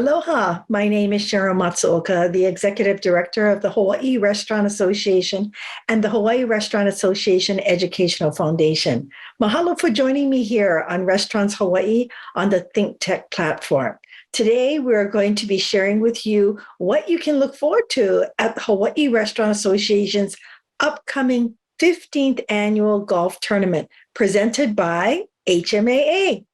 Aloha, my name is Sheryl Matsuoka, the Executive Director of the Hawaii Restaurant Association and the Hawaii Restaurant Association Educational Foundation. Mahalo for joining me here on Restaurants Hawaii on the ThinkTech platform. Today, we're going to be sharing with you what you can look forward to at the Hawaii Restaurant Association's upcoming 15th Annual Golf Tournament presented by HMAA.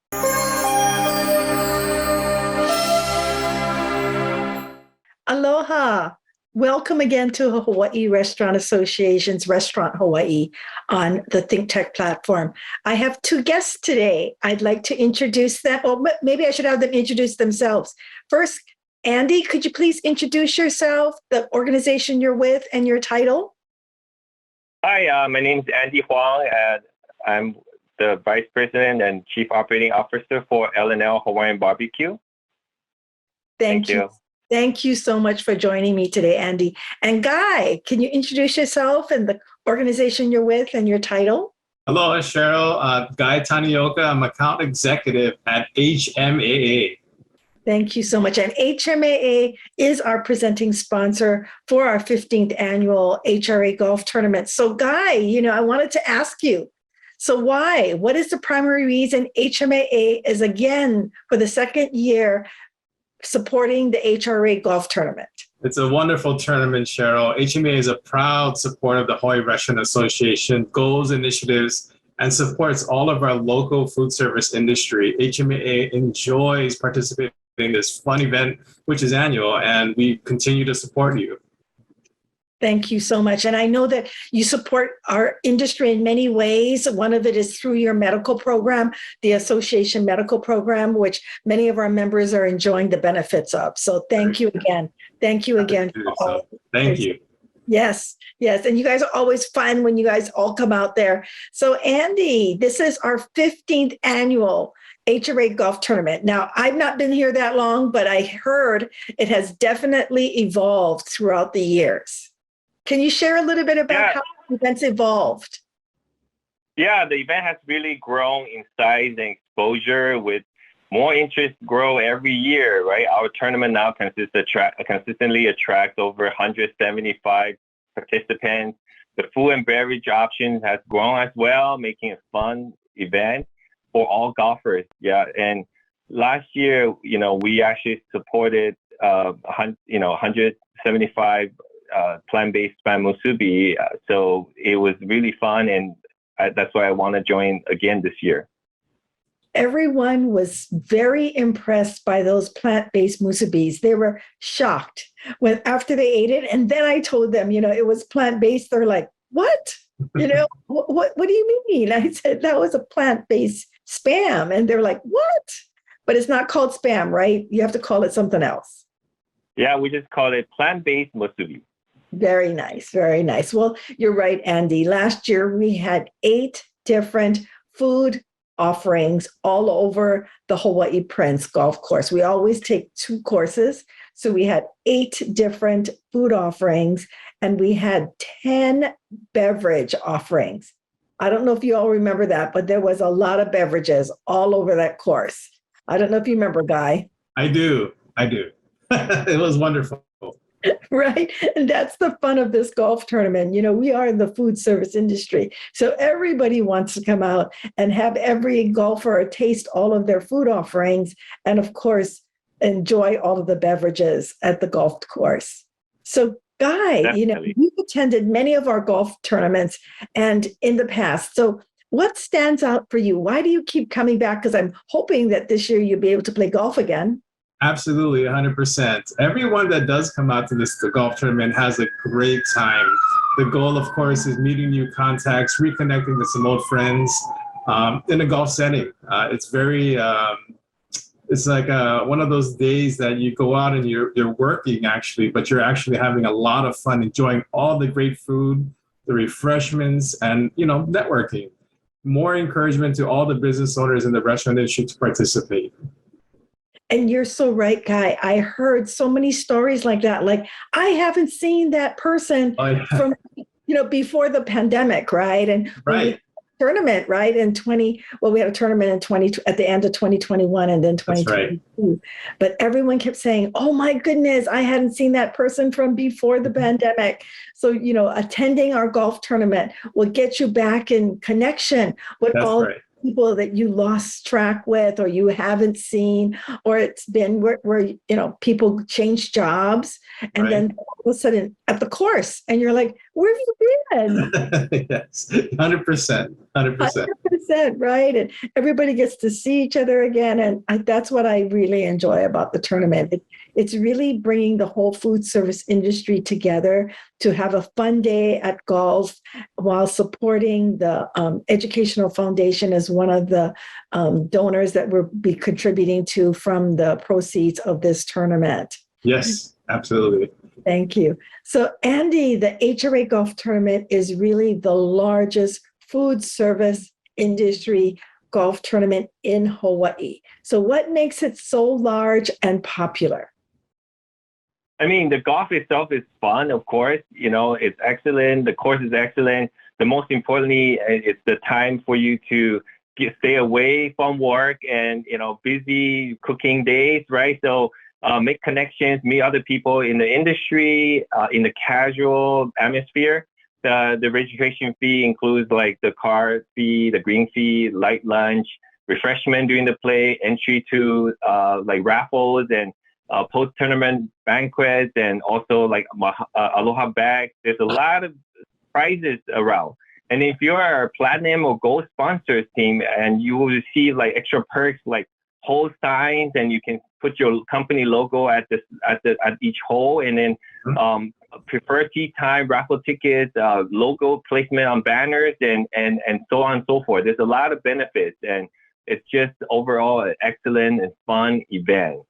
Aloha. Welcome again to Hawaii Restaurant Association's Restaurant Hawaii on the ThinkTech platform. I have two guests today. I'd like to introduce them, or maybe I should have them introduce themselves. First, Andy, could you please introduce yourself, the organization you're with, and your title? Hi, my name is Andy Huang, and I'm the Vice President and Chief Operating Officer for L&L Hawaiian Barbecue. Thank you. Thank you so much for joining me today, Andy. And Guy, can you introduce yourself and the organization you're with and your title? Hello, Sheryl. Guy Tanioka. I'm account executive at HMAA. Thank you so much. And HMAA is our presenting sponsor for our 15th annual HRA Golf Tournament. So Guy, I wanted to ask you, so why? What is the primary reason HMAA is again for the second year supporting the HRA Golf Tournament? It's a wonderful tournament, Sheryl. HMAA is a proud supporter of the Hawaii Restaurant Association goals, initiatives, and supports all of our local food service industry. HMAA enjoys participating in this fun event, which is annual, and we continue to support you. Thank you so much. And I know that you support our industry in many ways. One of it is through your medical program, the association medical program, which many of our members are enjoying the benefits of. So thank you again. Thank you again. Thank you. Yes, yes. And you guys are always fun when you guys all come out there. So Andy, this is our 15th annual HRA Golf Tournament. Now, I've not been here that long, but I heard it has definitely evolved throughout the years. Can you share a little bit about how the event's evolved? Yeah, the event has really grown in size and exposure with more interest grow every year, right? Our tournament now consistently attracts over 175 participants. The food and beverage options has grown as well, making a fun event for all golfers. Yeah, and last year, we actually supported 175 plant-based spam musubi. So it was really fun, and that's why I want to join again this year. Everyone was very impressed by those plant-based musubis. They were shocked after they ate it. And then I told them, it was plant-based. They're like, what? What do you mean? I said, that was a plant-based spam. And they're like, what? But it's not called spam, right? You have to call it something else. Yeah, we just call it plant-based musubi. Very nice, very nice. Well, you're right, Andy. Last year, we had 8 different food offerings all over the Hawaii Prince Golf Course. We always take 2 courses. So we had 8 different food offerings, and we had 10 beverage offerings. I don't know if you all remember that, but there was a lot of beverages all over that course. I don't know if you remember, Guy. I do. It was wonderful. Right. And that's the fun of this golf tournament. We are in the food service industry. So everybody wants to come out and have every golfer taste all of their food offerings and, of course, enjoy all of the beverages at the golf course. So, Guy, you've attended many of our golf tournaments and in the past. So what stands out for you? Why do you keep coming back? Because I'm hoping that this year you'll be able to play golf again. Absolutely, 100%. Everyone that does come out to the golf tournament has a great time. The goal, of course, is meeting new contacts, reconnecting with some old friends in a golf setting. It's very, it's like one of those days that you go out and you're working actually, but you're actually having a lot of fun, enjoying all the great food, the refreshments, and networking. More encouragement to all the business owners in the restaurant industry to participate. And you're so right, Guy. I heard so many stories like that. Like, I haven't seen that person from, before the pandemic, right? And right. tournament, right? We had a tournament in 20 at the end of 2021 and then That's right. 2022. But everyone kept saying, "Oh my goodness, I hadn't seen that person from before the pandemic." So, attending our golf tournament will get you back in connection with That's all right. people that you lost track with or you haven't seen, or it's been where people change jobs and Right. then all of a sudden at the course and you're like, "Where have you been?" Yes, 100%, 100%. 100%, right? And everybody gets to see each other again. And that's what I really enjoy about the tournament. It's really bringing the whole food service industry together to have a fun day at golf while supporting the Educational Foundation as one of the donors that we'll be contributing to from the proceeds of this tournament. Yes, absolutely. Thank you. So, Andy, the HRA Golf Tournament is really the largest food service industry golf tournament in Hawaii. So, what makes it so large and popular? I mean, the golf itself is fun, of course. It's excellent. The course is excellent. The most importantly, it's the time for you to stay away from work and, busy cooking days, right? So make connections, meet other people in the industry, in the casual atmosphere. The registration fee includes like the car fee, the green fee, light lunch, refreshment during the play, entry to like raffles and post-tournament banquets, and also like aloha bags. There's a lot of prizes around. And if you're a platinum or gold sponsors team, and you will receive like extra perks like hole signs, and you can put your company logo at each hole, and then preferred tee time, raffle tickets, logo placement on banners, and so on and so forth. There's a lot of benefits, and it's just overall an excellent and fun event.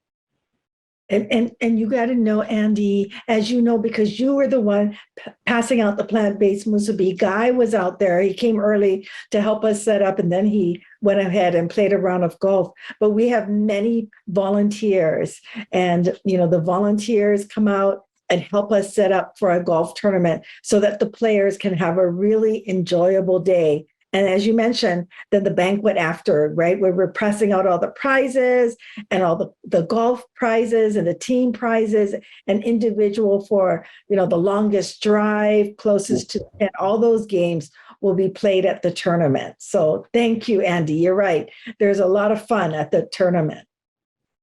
And you got to know, Andy, as you know, because you were the one passing out the plant-based musubi. Guy was out there. He came early to help us set up, and then he went ahead and played a round of golf. But we have many volunteers, and the volunteers come out and help us set up for a golf tournament so that the players can have a really enjoyable day. And as you mentioned, then the banquet after, right, where we're pressing out all the prizes and all the golf prizes and the team prizes and individual for, the longest drive, closest to, and all those games will be played at the tournament. So thank you, Andy. You're right. There's a lot of fun at the tournament.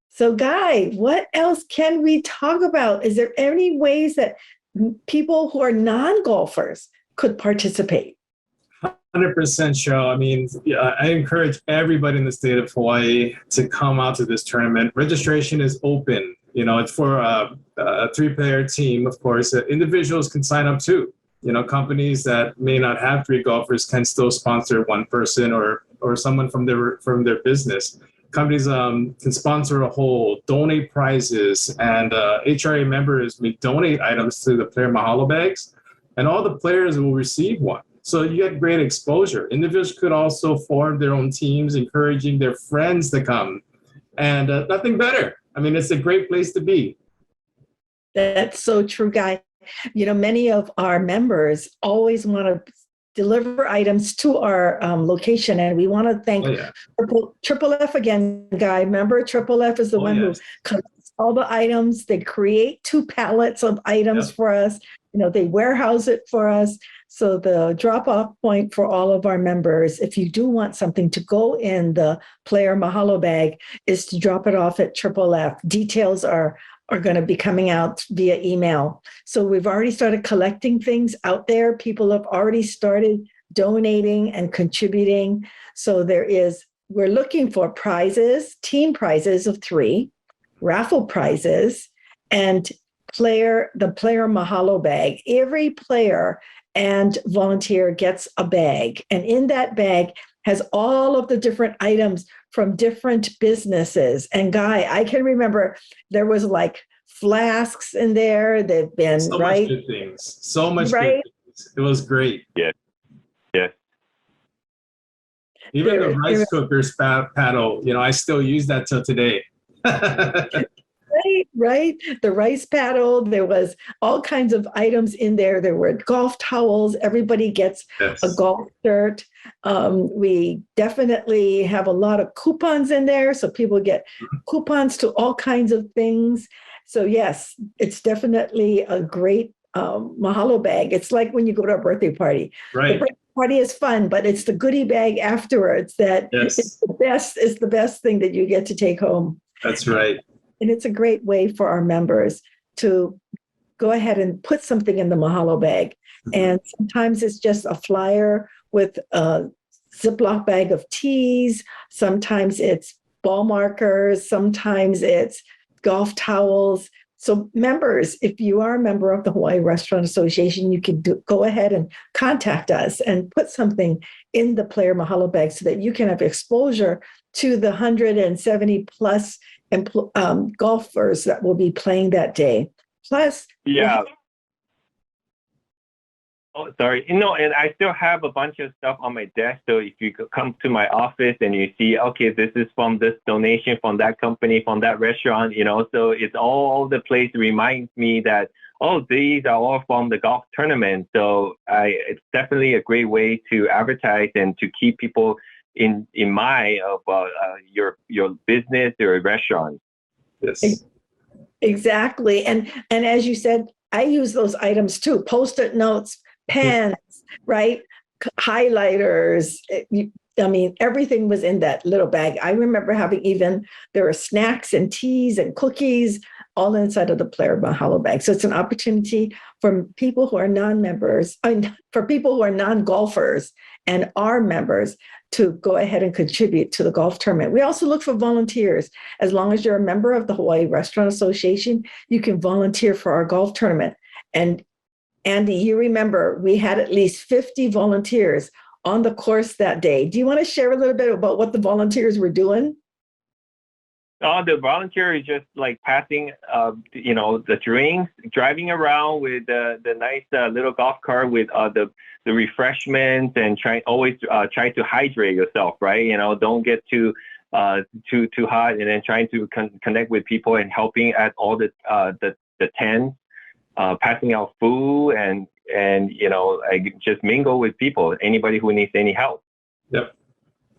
So Guy, what else can we talk about? Is there any ways that people who are non-golfers could participate? 100%, Cheryl. I mean, I encourage everybody in the state of Hawaii to come out to this tournament. Registration is open. It's for a 3-player team, of course. Individuals can sign up too. Companies that may not have 3 golfers can still sponsor one person or someone from their business. Companies can sponsor a hole, donate prizes, and HRA members may donate items to the player mahalo bags, and all the players will receive one. So you get great exposure. Individuals could also form their own teams, encouraging their friends to come. And nothing better. I mean, it's a great place to be. That's so true, Guy. Many of our members always want to deliver items to our location. And we want to thank Triple F again, Guy. Remember, Triple F is the one who collects all the items. They create 2 pallets of items for us. They warehouse it for us. So the drop-off point for all of our members, if you do want something to go in the player mahalo bag, is to drop it off at Triple F. Details are going to be coming out via email. So we've already started collecting things out there. People have already started donating and contributing. So we're looking for prizes, team prizes of 3, raffle prizes, and the player mahalo bag. Every player and volunteer gets a bag, and in that bag has all of the different items from different businesses. And Guy, I can remember there was like flasks in there. They've been so much good things. So much good things. It was great. Yeah. Even the rice cookers paddle, I still use that till today. Right. The rice paddle. There was all kinds of items in there. There were golf towels. Everybody gets a Yes. golf shirt. We definitely have a lot of coupons in there, so people get coupons to all kinds of things. So yes, it's definitely a great mahalo bag. It's like when you go to a birthday party. The Right. birthday party is fun, but it's the goodie bag afterwards that Yes. is the best. Is the best thing that you get to take home. That's right. And it's a great way for our members to go ahead and put something in the mahalo bag. And sometimes it's just a flyer with a Ziploc bag of teas. Sometimes it's ball markers. Sometimes it's golf towels. So members, if you are a member of the Hawaii Restaurant Association, you can go ahead and contact us and put something in the player mahalo bag so that you can have exposure to the 170 plus golfers that will be playing that day. Plus, Yeah. Oh, sorry. And I still have a bunch of stuff on my desk. So if you come to my office and you see, okay, this is from this donation from that company, from that restaurant, so it's all the place reminds me that, oh, these are all from the golf tournament. So it's definitely a great way to advertise and to keep people in mind of your business or restaurant. Yes. Exactly. And as you said, I use those items too. Post-it notes, pens, right? Highlighters. I mean, everything was in that little bag. I remember there were snacks and teas and cookies all inside of the player mahalo bag. So it's an opportunity for people who are non-members, for people who are non-golfers and are members to go ahead and contribute to the golf tournament. We also look for volunteers. As long as you're a member of the Hawaii Restaurant Association, you can volunteer for our golf tournament. And Andy, you remember we had at least 50 volunteers on the course that day. Do you want to share a little bit about what the volunteers were doing? The volunteer is just like passing, the drinks, driving around with the nice little golf cart with the refreshments, and try to hydrate yourself, right? Don't get too hot, and then trying to connect with people and helping at all the tents, passing out food and just mingle with people. Anybody who needs any help. Yep.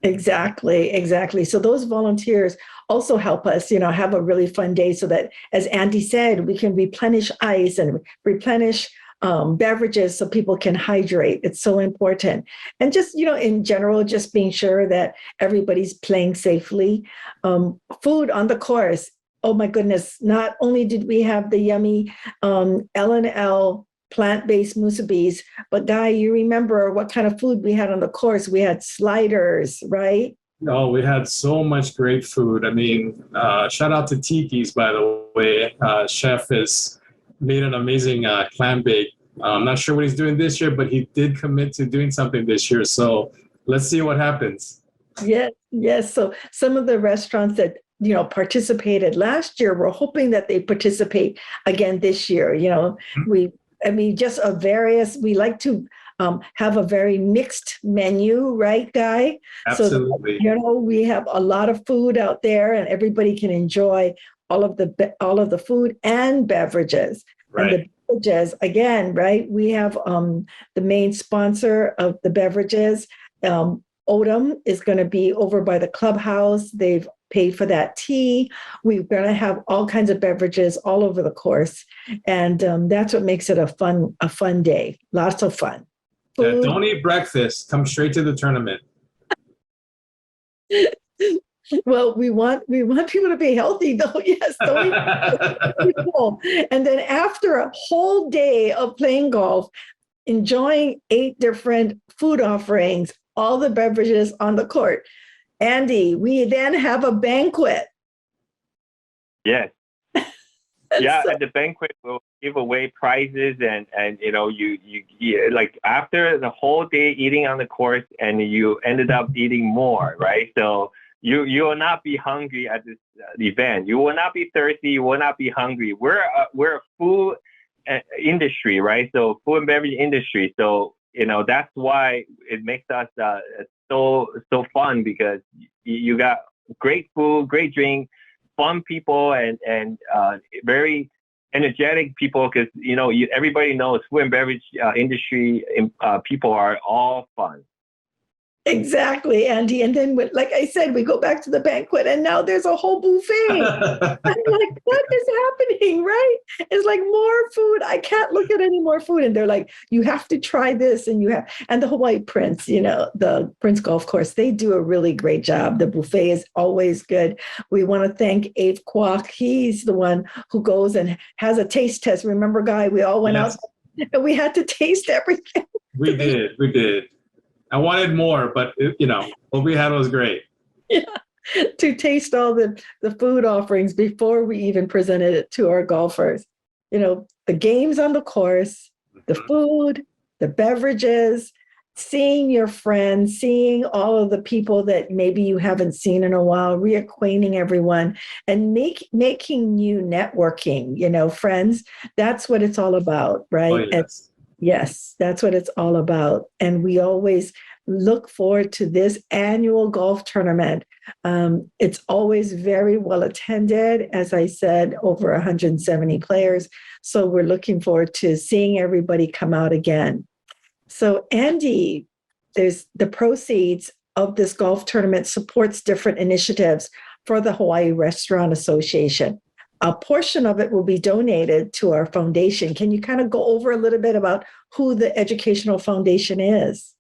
Exactly. So those volunteers also help us, have a really fun day so that, as Andy said, we can replenish ice and replenish beverages so people can hydrate. It's so important. And just, in general, just being sure that everybody's playing safely. Food on the course. Oh my goodness. Not only did we have the yummy L&L plant-based musubis, but Guy, you remember what kind of food we had on the course? We had sliders, right? Oh, we had so much great food. I mean, shout out to Tiki's, by the way. Chef has made an amazing clam bake. I'm not sure what he's doing this year, but he did commit to doing something this year. So let's see what happens. Yes. So some of the restaurants that participated last year, we're hoping that they participate again this year. We like to have a very mixed menu, right, Guy? Absolutely. So, we have a lot of food out there and everybody can enjoy all of the food and beverages. Right. And the beverages, again, right, we have the main sponsor of the beverages. Odom is going to be over by the clubhouse. They've paid for that tea. We're going to have all kinds of beverages all over the course. And that's what makes it a fun day. Lots of fun. Yeah, don't eat breakfast. Come straight to the tournament. Well, we want people to be healthy, though. Yes, don't eat. And then after a whole day of playing golf, enjoying 8 different food offerings, all the beverages on the court, Andy, we then have a banquet. Yes. Yeah, at the banquet we'll give away prizes and you like after the whole day eating on the course and you ended up eating more, right? So you will not be hungry at this event. You will not be thirsty. You will not be hungry. We're a food industry, right? So food and beverage industry. So that's why it makes us so fun, because you got great food, great drink, fun people and very energetic people, because everybody knows food and beverage industry people are all fun. Exactly, Andy. And then, like I said, we go back to the banquet, and now there's a whole buffet. I'm like, what is happening, right? It's like more food. I can't look at any more food. And they're like, you have to try this, and and the Hawaii Prince, the Prince Golf Course, they do a really great job. The buffet is always good. We want to thank Abe Kwok. He's the one who goes and has a taste test. Remember, Guy, we all went out and we had to taste everything. We did. I wanted more, but what we had was great. Yeah, to taste all the food offerings before we even presented it to our golfers. The games on the course, the food, the beverages, seeing your friends, seeing all of the people that maybe you haven't seen in a while, reacquainting everyone, and making new networking, friends. That's what it's all about, right? Oh, yes. Yes, that's what it's all about. And we always look forward to this annual golf tournament. It's always very well attended. As I said, over 170 players. So we're looking forward to seeing everybody come out again. So Andy, there's the proceeds of this golf tournament supports different initiatives for the Hawaii Restaurant Association. A portion of it will be donated to our foundation. Can you kind of go over a little bit about who the Educational Foundation is?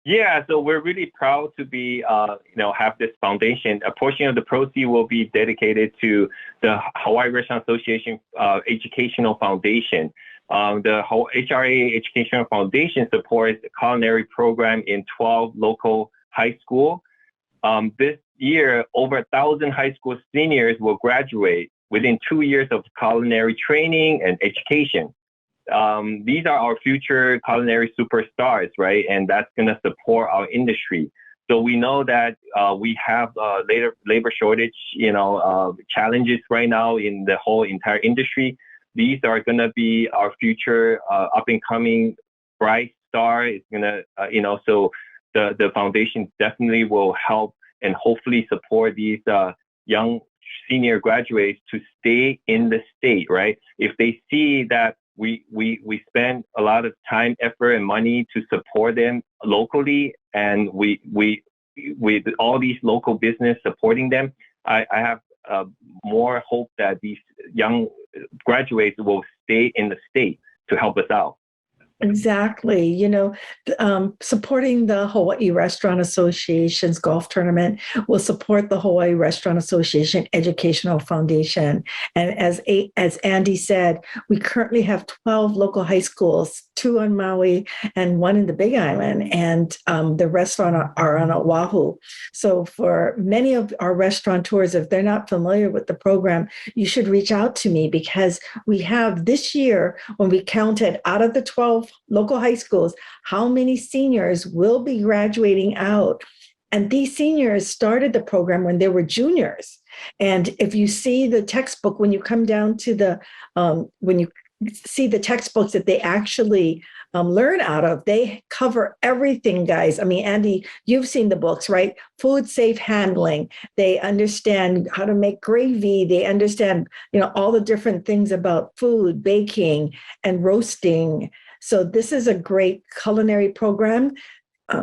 Yeah, so we're really proud to be, have this foundation. A portion of the proceeds will be dedicated to the Hawaii Restaurant Association Educational Foundation. The HRA Educational Foundation supports the culinary program in 12 local high schools. This year, over 1,000 high school seniors will graduate within 2 years of culinary training and education. These are our future culinary superstars, right? And that's going to support our industry. So we know that we have labor shortage, challenges right now in the whole entire industry. These are going to be our future up and coming bright star. It's going to, so the foundation definitely will help and hopefully support these young senior graduates to stay in the state, right? If they see that we spend a lot of time, effort, and money to support them locally, and we with all these local business supporting them, I have more hope that these young graduates will stay in the state to help us out. Exactly. Supporting the Hawaii Restaurant Association's golf tournament will support the Hawaii Restaurant Association Educational Foundation. And as Andy said, we currently have 12 local high schools, 2 on Maui and 1 in the Big Island, and the rest are on Oahu. So for many of our restaurateurs, if they're not familiar with the program, you should reach out to me, because we have this year, when we counted out of the 12 local high schools, how many seniors will be graduating out. And these seniors started the program when they were juniors. And if you see the textbook, when you come down to when you see the textbooks that they actually learn out of, they cover everything, guys. I mean, Andy, you've seen the books, right? Food safe handling. They understand how to make gravy. They understand, all the different things about food, baking, and roasting. So this is a great culinary program.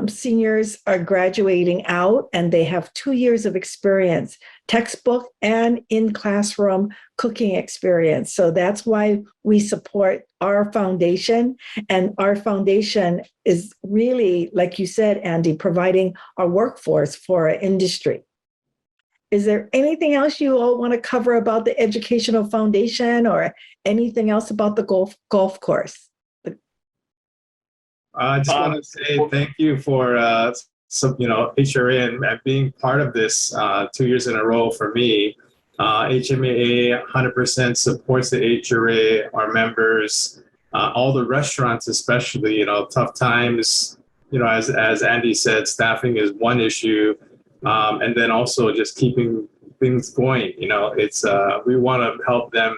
Seniors are graduating out and they have 2 years of experience, textbook and in classroom cooking experience. So that's why we support our foundation. And our foundation is really, like you said, Andy, providing our workforce for our industry. Is there anything else you all want to cover about the Educational Foundation, or anything else about the golf course? I just want to say thank you for HRA and being part of this 2 years in a row for me. HMAA 100% supports the HRA, our members, all the restaurants especially. Tough times. As Andy said, staffing is one issue, and then also just keeping things going. It's we want to help them.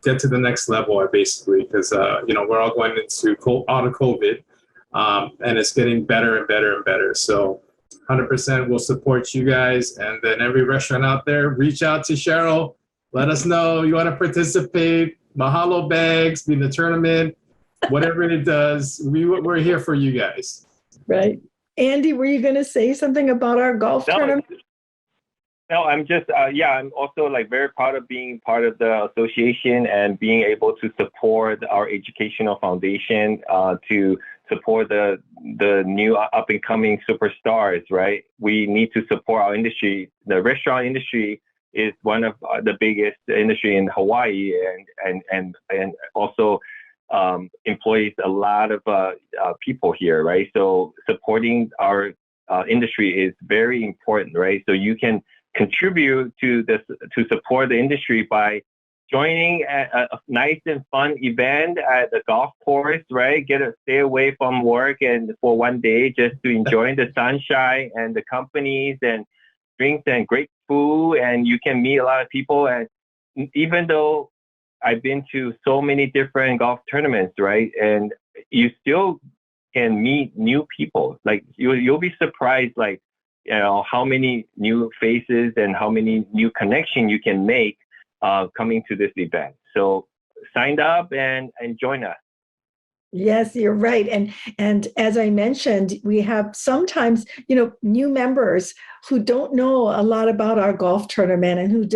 Get to the next level, basically, because we're all going into out of COVID, and it's getting better and better and better. So 100% will support you guys. And then every restaurant out there, reach out to Sheryl. Let us know you want to participate. Mahalo bags, be in the tournament, whatever it does. We're here for you guys. Right. Andy, were you going to say something about our golf tournament? No, I'm just, I'm also like very proud of being part of the association and being able to support our educational foundation to support the new up and coming superstars, right? We need to support our industry. The restaurant industry is one of the biggest industry in Hawaii and also employs a lot of people here, right? So supporting our industry is very important, right? So you can contribute to this to support the industry by joining a nice and fun event at the golf course, right? Stay away from work and for one day just to enjoy the sunshine and the companies and drinks and great food, and you can meet a lot of people. And even though I've been to so many different golf tournaments, right? And you still can meet new people. Like you'll be surprised, like, you know, how many new faces and how many new connections you can make coming to this event. So sign up and join us. Yes, you're right. And as I mentioned, we have sometimes, you know, new members who don't know a lot about our golf tournament and who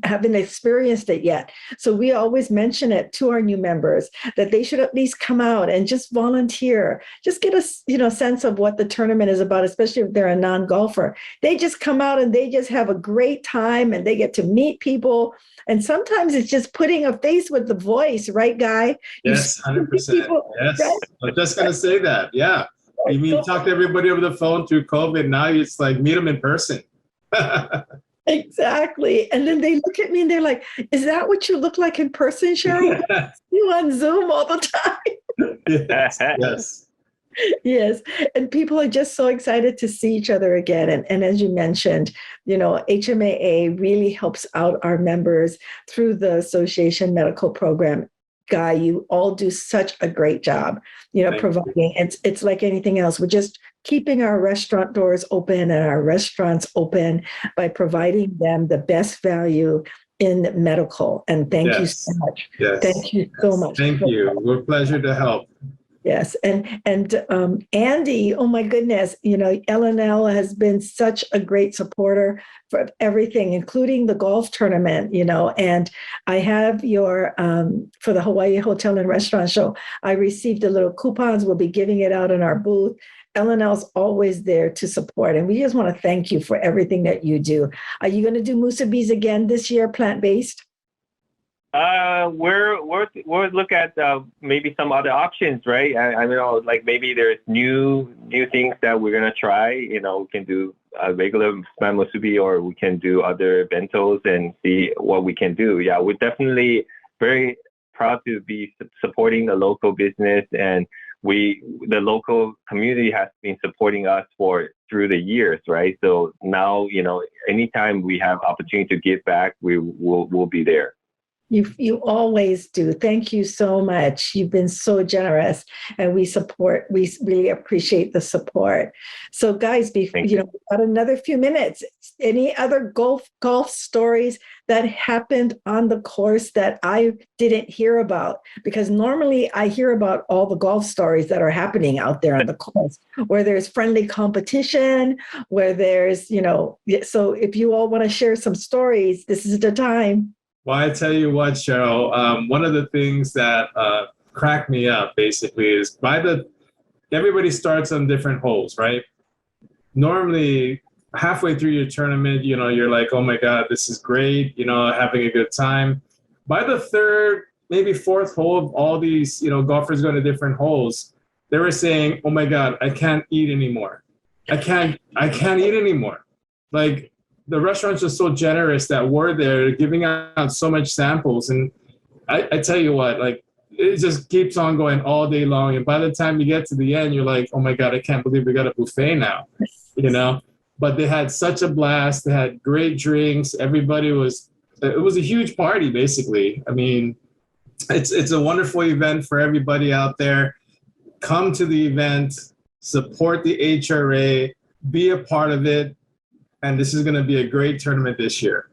haven't experienced it yet. So we always mention it to our new members that they should at least come out and just volunteer, just get a sense of what the tournament is about, especially if they're a non-golfer. They just come out and they just have a great time and they get to meet people. And sometimes it's just putting a face with the voice, right, Guy? Yes, 100%. Yes, right? I'm just going to say that. Yeah. You mean you talk to everybody over the phone through COVID. Now it's like meet them in person. Exactly. And then they look at me and they're like, is that what you look like in person, Sheryl? You on Zoom all the time. Yes. Yes. And people are just so excited to see each other again. And as you mentioned, you know, HMAA really helps out our members through the association medical program. Guy, you all do such a great job, you know, providing. It's like anything else. We're just keeping our restaurant doors open and our restaurants open by providing them the best value in medical. And thank you so much. Yes. Thank you so much. Thank you. We're a pleasure to help. Yes. And Andy, oh my goodness, you know, LNL has been such a great supporter for everything, including the golf tournament, you know, and I have your, for the Hawaii Hotel and Restaurant Show, I received a little coupons. We'll be giving it out in our booth. LNL's always there to support. And we just want to thank you for everything that you do. Are you going to do musubis again this year, plant-based? We're look at maybe some other options, right? I know, like maybe there's new things that we're gonna try. You know, we can do a regular spam musubi, or we can do other bentos and see what we can do. Yeah, we're definitely very proud to be supporting the local business, and the local community has been supporting us through the years, right? So now, you know, anytime we have opportunity to give back, we'll be there. You always do. Thank you so much. You've been so generous, and we really appreciate the support. So guys, we've got another few minutes. Any other golf stories that happened on the course that I didn't hear about? Because normally I hear about all the golf stories that are happening out there on the course, where there's friendly competition, where there's, you know, so if you all want to share some stories, this is the time. Well, I tell you what, Sheryl, one of the things that cracked me up basically is everybody starts on different holes, right? Normally, halfway through your tournament, you know, you're like, oh my God, this is great, you know, having a good time. By the third, maybe fourth hole of all these, you know, golfers going to different holes, they were saying, oh my God, I can't eat anymore. I can't eat anymore. Like, the restaurants are so generous that we're there giving out so much samples. And I tell you what, like, it just keeps on going all day long. And by the time you get to the end, you're like, oh my God, I can't believe we got a buffet now, you know? But they had such a blast. They had great drinks. It was a huge party, basically. I mean, it's a wonderful event for everybody out there. Come to the event, support the HRA. be a part of it. And this is going to be a great tournament this year.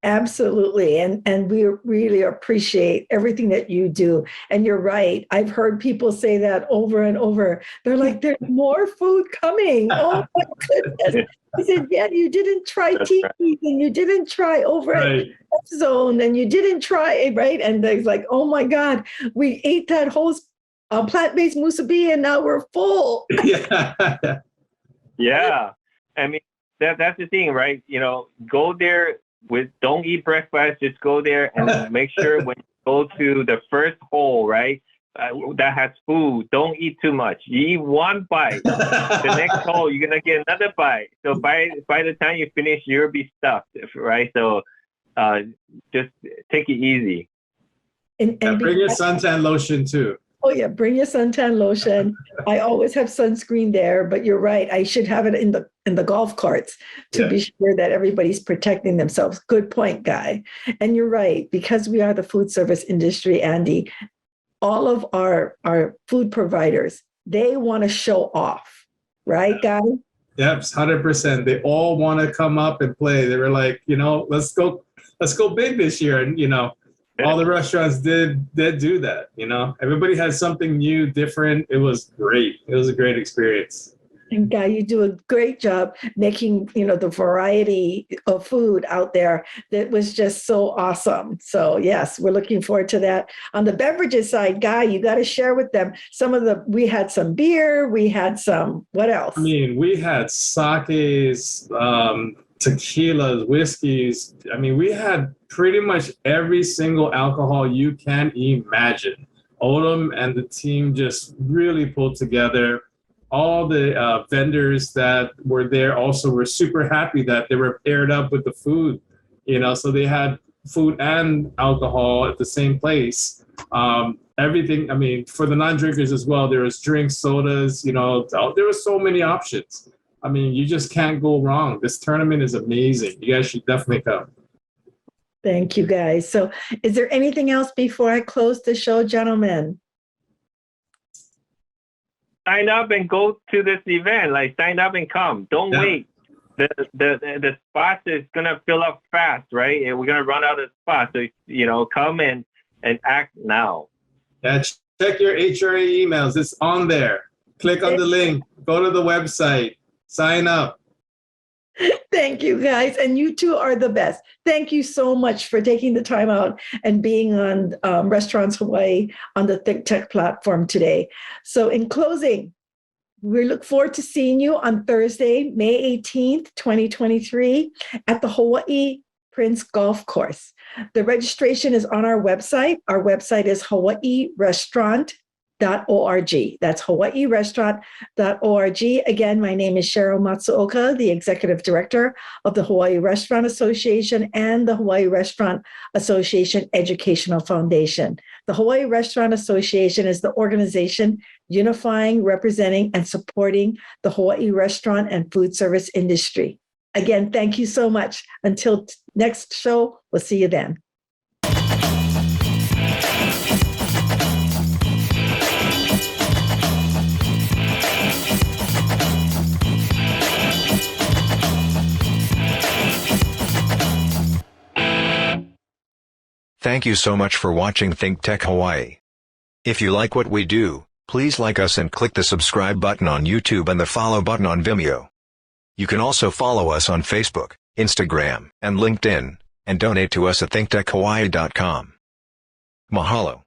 Absolutely. And we really appreciate everything that you do. And you're right. I've heard people say that over and over. They're like, there's more food coming. Oh my goodness. I said, yeah, you didn't try Tiki's and you didn't try over at Zone and you didn't try, right? And they're like, oh my God, we ate that whole plant-based musubi and now we're full. Yeah. I mean, that's the thing, right? You know, go there don't eat breakfast, just go there and make sure when you go to the first hole, right, that has food, don't eat too much. You eat one bite. The next hole, you're going to get another bite. So by the time you finish, you'll be stuffed, right? So just take it easy. And bring your suntan lotion too. Oh yeah, bring your suntan lotion. I always have sunscreen there, but you're right. I should have it in the golf carts to be sure that everybody's protecting themselves. Good point, Guy. And you're right, because we are the food service industry, Andy, all of our food providers, they want to show off, right, Guy? Yep, 100%. They all want to come up and play. They were like, let's go big this year. And, all the restaurants did do that, Everybody had something new, different. It was great. It was a great experience. And Guy, you do a great job making, the variety of food out there. That was just so awesome. So yes, we're looking forward to that. On the beverages side, Guy, you got to share with them we had some beer, we had some, what else? I mean, we had sakes, tequilas, whiskeys. I mean, we had pretty much every single alcohol you can imagine. Odom and the team just really pulled together. All the vendors that were there also were super happy that they were paired up with the food, so they had food and alcohol at the same place. Everything, I mean, for the non-drinkers as well, there was drinks, sodas, there were so many options. I mean, you just can't go wrong. This tournament is amazing. You guys should definitely come. Thank you, guys. So is there anything else before I close the show, gentlemen? Sign up and go to this event. Like, sign up and come. Don't wait. The spots is going to fill up fast, right? And we're going to run out of spots. So, come and act now. Yeah, check your HRA emails. It's on there. Click on the link. Go to the website. Sign up. Thank you, guys. And you two are the best. Thank you so much for taking the time out and being on Restaurants Hawaii on the ThinkTech platform today. So in closing, we look forward to seeing you on Thursday, May 18th, 2023 at the Hawaii Prince Golf Course. The registration is on our website. Our website is hawaiirestaurant.org. That's hawaiirestaurant.org. Again, my name is Sheryl Matsuoka, the Executive Director of the Hawaii Restaurant Association and the Hawaii Restaurant Association Educational Foundation. The Hawaii Restaurant Association is the organization unifying, representing, and supporting the Hawaii restaurant and food service industry. Again, thank you so much. Until next show, we'll see you then. Thank you so much for watching ThinkTech Hawaii. If you like what we do, please like us and click the subscribe button on YouTube and the follow button on Vimeo. You can also follow us on Facebook, Instagram, and LinkedIn, and donate to us at thinktechhawaii.com. Mahalo.